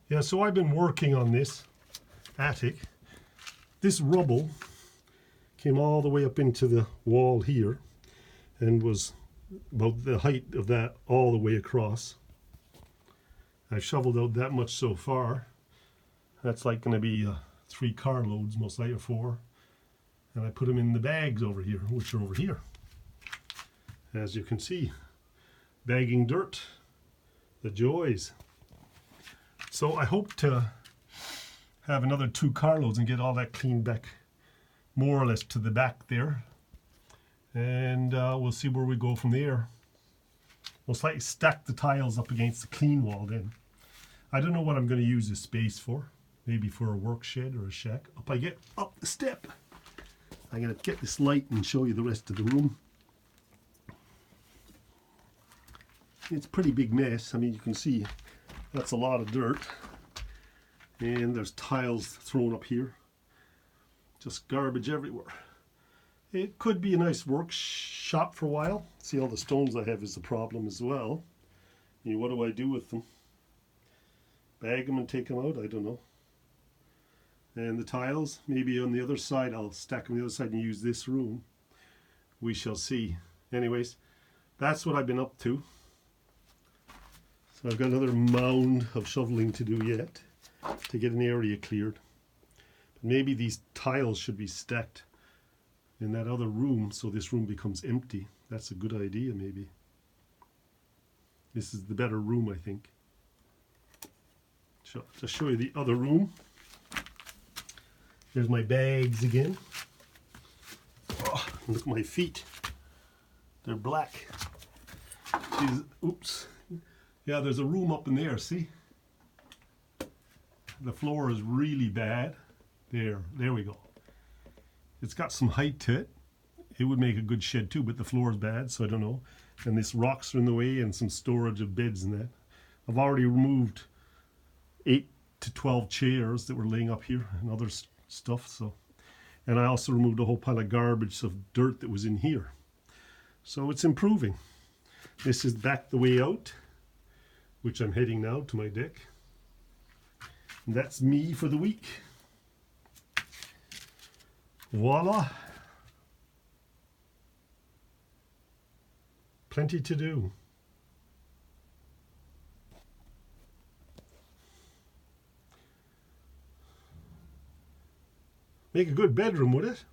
Yeah, so I've been working on this attic. This rubble came all the way up into the wall here and was about the height of that all the way across. I've shoveled out that much so far. That's like going to be 3 car loads, most likely, or 4. And I put them in the bags over here, which are over here. As you can see, bagging dirt, the joys. So I hope to have another 2 carloads and get all that cleaned back more or less to the back there. And we'll see where we go from there. Most likely stack the tiles up against the clean wall then. I don't know what I'm going to use this space for. Maybe for a work shed or a shack. Up I get, up the step. I'm going to get this light and show you the rest of the room. It's a pretty big mess. I mean, you can see that's a lot of dirt. And there's tiles thrown up here. Just garbage everywhere. It could be a nice workshop for a while. See, all the stones I have is the problem as well. I mean, what do I do with them? Bag them and take them out? I don't know. And the tiles, maybe on the other side, I'll stack them on the other side and use this room. We shall see. Anyways, that's what I've been up to. So I've got another mound of shoveling to do yet to get an area cleared. But maybe these tiles should be stacked in that other room so this room becomes empty. That's a good idea, maybe. This is the better room, I think. So, just show you the other room. There's my bags again. Oh, look at my feet. They're black. Jeez, oops. Yeah, there's a room up in there, see? The floor is really bad. There we go. It's got some height to it. It would make a good shed too, but the floor is bad, so I don't know. And these rocks are in the way and some storage of beds and that. I've already removed 8 to 12 chairs that were laying up here and other stuff. So, and I also removed a whole pile of garbage of dirt that was in here. So it's improving. This is back the way out, which I'm heading now to my deck. And that's me for the week. Voila. Plenty to do. Make a good bedroom, would it?